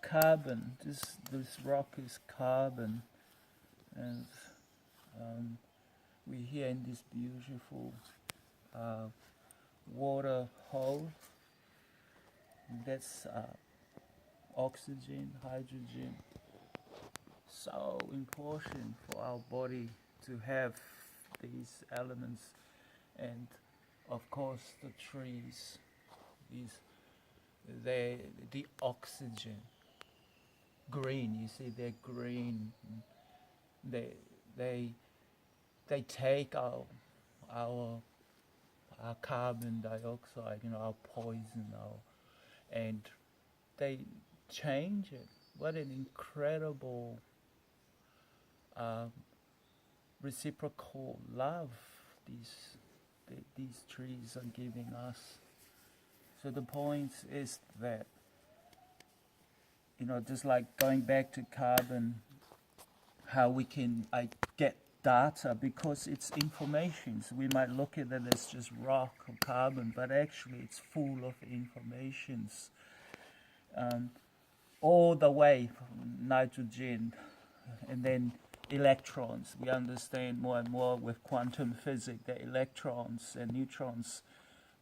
carbon. This rock is carbon, and we're here in this beautiful water hole. That's oxygen, hydrogen. So important for our body to have these elements, and of course the trees, these the oxygen, green. You see, they're green. They they they take our our carbon dioxide, our poison, and they change it. What an incredible um, reciprocal love these trees are giving us. So the point is that, just like going back to carbon, how we can get data, because it's information. So we might look at it as just rock or carbon, but actually it's full of informations. All the way from nitrogen, and then electrons. We understand more and more with quantum physics that electrons and neutrons,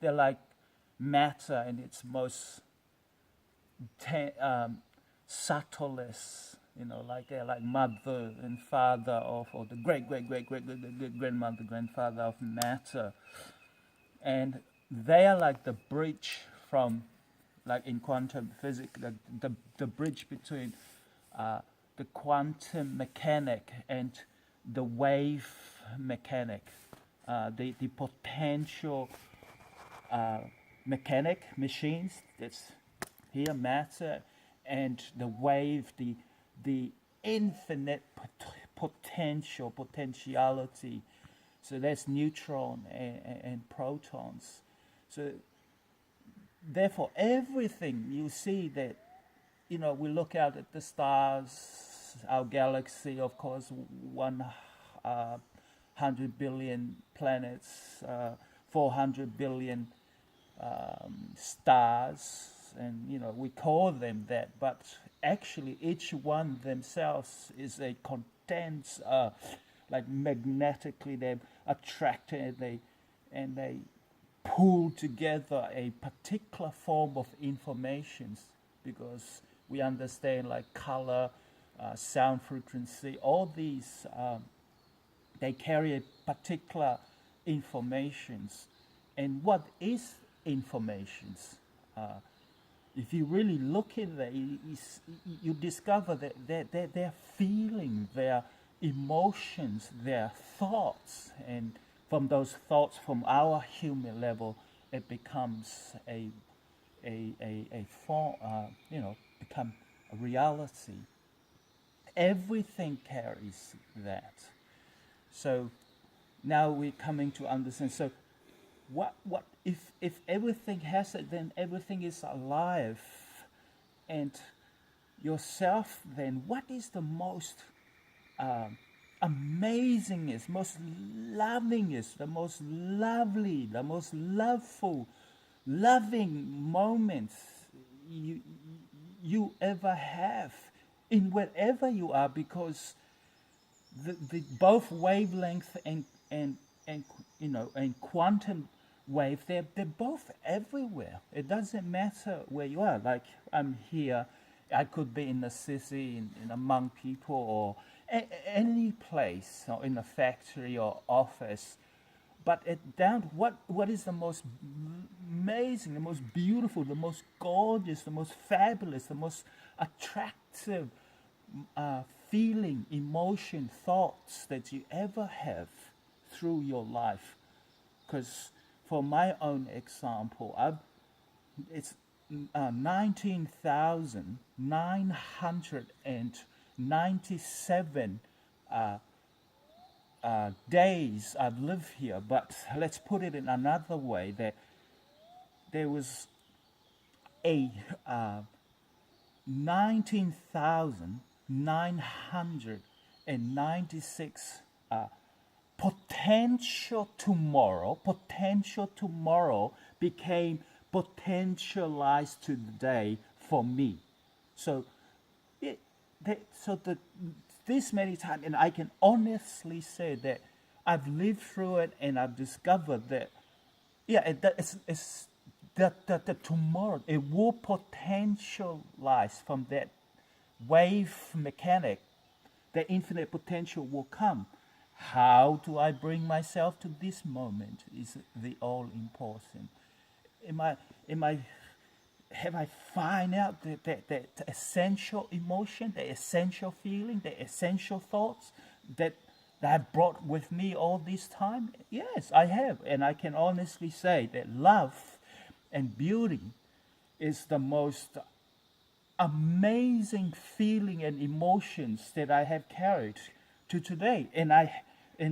they're like matter in its most subtlest, like they're like mother and father of, or the great great great great great great grandmother, grandfather of matter, and they are like the bridge from, like in quantum physics, the bridge between the quantum mechanic and the wave mechanic, the potential mechanic machines that's here, matter, and the wave, the infinite potentiality. So that's neutron and protons. So therefore, everything you see that, we look out at the stars, our galaxy, of course, 100 billion planets, 400 billion stars, and we call them that, but actually each one themselves is a condensed, like magnetically they're attracted, and they pull together a particular form of informations, because we understand like color, sound frequency, all these, they carry a particular informations. And what is informations? If you really look in there, you discover that their feeling, their emotions, their thoughts, and from those thoughts, from our human level, it becomes a form, become a reality. Everything carries that. So now we're coming to understand. So what if everything has it, then everything is alive, and yourself, then what is the most amazingest, most lovingest, the most lovely, the most loveful, loving moments you ever have in wherever you are, because the both wavelength and quantum wave, they're both everywhere. It doesn't matter where you are. Like I'm here, I could be in a city, among people, or any place, or in a factory or office. But what is the most amazing, the most beautiful, the most gorgeous, the most fabulous, the most attractive feeling, emotion, thoughts that you ever have through your life? Because for my own example, it's 19,997 days I've lived here. But let's put it in another way, that there was a 19,996 potential tomorrow became potentialized today for me. So it, so this many times, and I can honestly say that I've lived through it, and I've discovered that, yeah, it's that the tomorrow it will potentialize from that wave mechanic. The infinite potential will come. How do I bring myself to this moment? Is the all important. Am I am I have I find out that essential emotion, the essential feeling, the essential thoughts that I've brought with me all this time? Yes, I have. And I can honestly say that love and beauty is the most amazing feeling and emotions that I have carried to today. And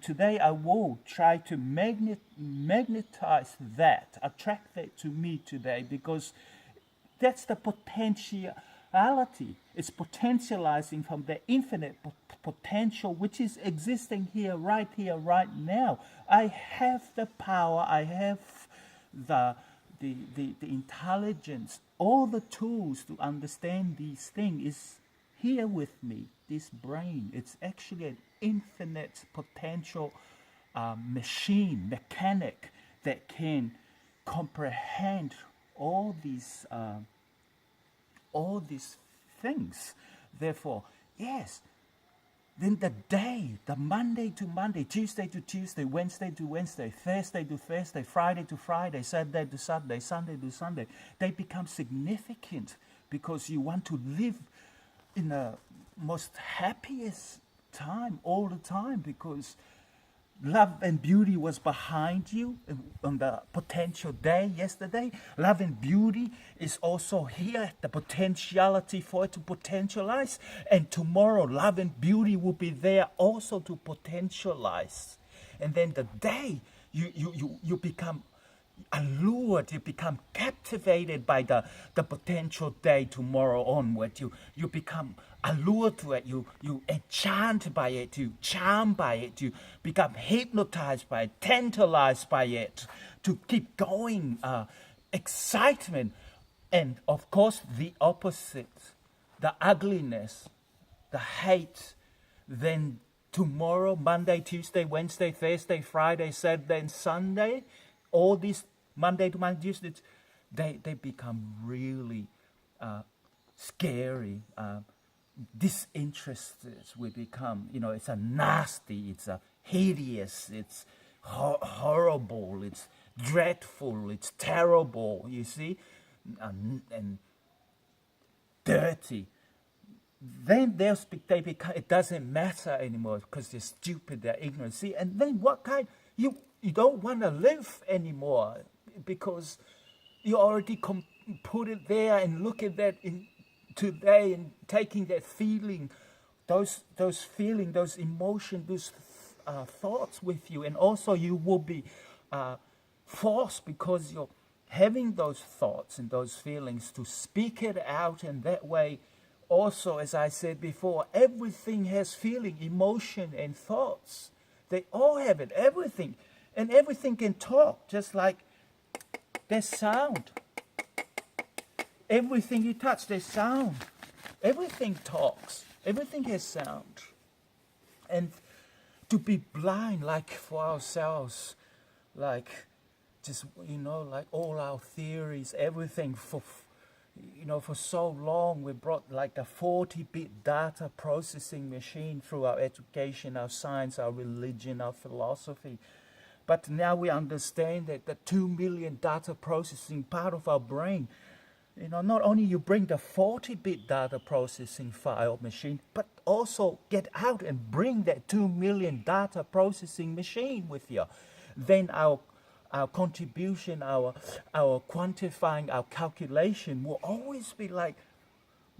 today I will try to magnetize that, attract that to me today, because that's the potentiality. It's potentializing from the infinite potential which is existing here, right now. I have the power, I have the the intelligence, all the tools to understand these things is here with me. This brain, it's actually an infinite potential mechanic that can comprehend all these things. Therefore, yes, then the day, the Monday to Monday, Tuesday to Tuesday, Wednesday to Wednesday, Thursday to Thursday, Friday to Friday, Saturday to Saturday, Sunday to Sunday, they become significant because you want to live in the most happiest time all the time, because love and beauty was behind you on the potential day yesterday. Love and beauty is also here, the potentiality for it to potentialize. And tomorrow, love and beauty will be there also to potentialize. And then the day you become allured, you become captivated by the potential day tomorrow onward. You become allured to it, you enchant by it, you charm by it, you become hypnotized by it, tantalized by it, to keep going, excitement. And of course the opposite, the ugliness, the hate, then tomorrow, Monday, Tuesday, Wednesday, Thursday, Friday, Saturday, and Sunday, all these Monday to Monday, Tuesday, they become really scary. Disinterested we become. It's a nasty, it's a hideous, it's horrible, it's dreadful, it's terrible. You see, and dirty. Then they become, it doesn't matter anymore because they're stupid, they're ignorant. See, and then what kind, you don't want to live anymore because you already put it there and look at that in today and taking that feeling, those feeling, those emotions, those thoughts with you. And also you will be forced, because you're having those thoughts and those feelings, to speak it out. And that way also, as I said before, everything has feeling, emotion, and thoughts. They all have it, everything. And everything can talk, just like there's sound. Everything you touch, there's sound. Everything talks. Everything has sound. And to be blind, like for ourselves, like just, like all our theories, everything for so long we brought like a 40-bit data processing machine through our education, our science, our religion, our philosophy. But now we understand that the 2 million data processing part of our brain, not only you bring the 40-bit data processing file machine, but also get out and bring that 2 million data processing machine with you. Then our contribution, our quantifying, our calculation will always be like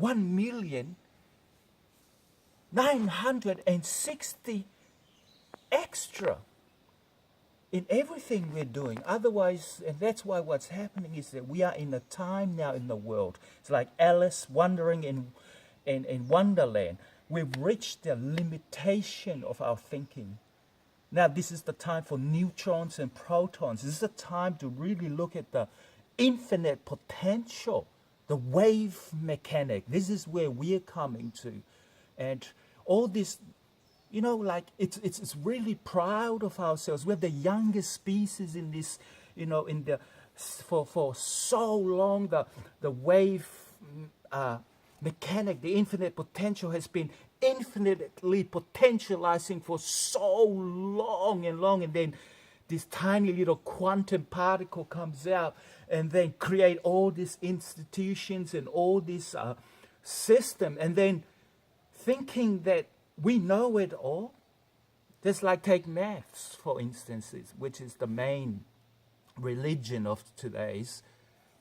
1,960,000 extra in everything we're doing. Otherwise, and that's why what's happening is that we are in a time now in the world. It's like Alice wandering in Wonderland. We've reached the limitation of our thinking. Now this is the time for neutrons and protons. This is the time to really look at the infinite potential the wave mechanic. This is where we're coming to. And all this, like it's really proud of ourselves. We're the youngest species in this, in the for so long the wave mechanic, the infinite potential has been infinitely potentializing for so long, and then this tiny little quantum particle comes out and then create all these institutions and all this system, and then thinking that we know it all. Just like take maths, for instance, which is the main religion of today's.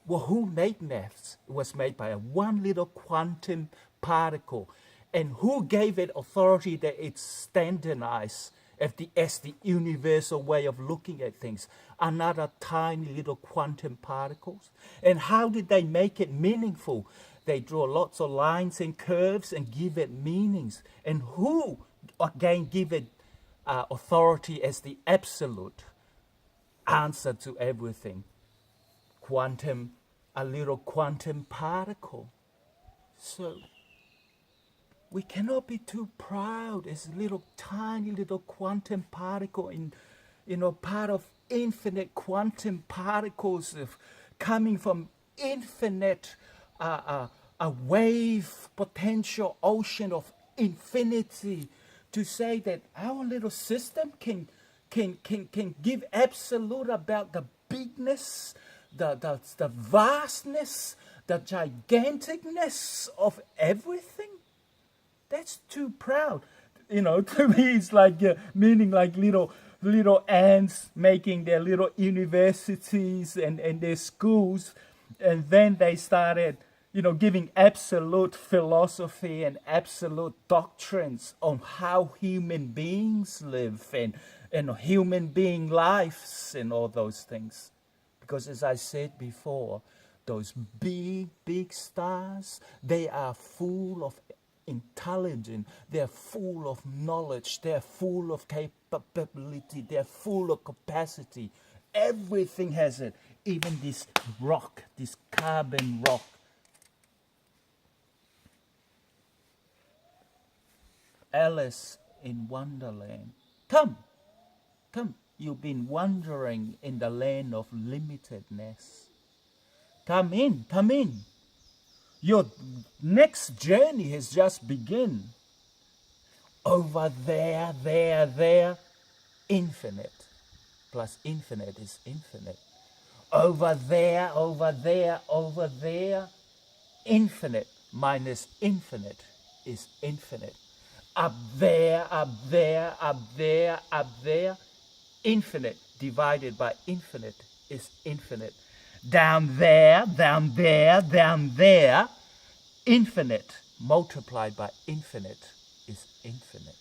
Well, who made maths? It was made by one little quantum particle. And who gave it authority that it's standardized as the universal way of looking at things? Another tiny little quantum particles. And how did they make it meaningful? They draw lots of lines and curves and give it meanings. And who, again, give it authority as the absolute answer to everything? A little quantum particle. So we cannot be too proud as little tiny little quantum particle part of infinite quantum particles coming from infinite a wave potential ocean of infinity, to say that our little system can give absolute about the bigness, the vastness, the giganticness of everything. That's too proud. To me it's like meaning like little ants making their little universities and their schools, and then they started giving absolute philosophy and absolute doctrines on how human beings live and human being lives and all those things. Because as I said before, those big stars, they are full of intelligence, they're full of knowledge, they're full of capability, they're full of capacity. Everything has it. Even this rock, this carbon rock. Alice in Wonderland. Come. You've been wandering in the land of limitedness. Come in. Your next journey has just begun. Over there, infinite. Plus infinite is infinite. Over there, infinite minus infinite is infinite. Up there, infinite divided by infinite is infinite. Down there, infinite multiplied by infinite is infinite.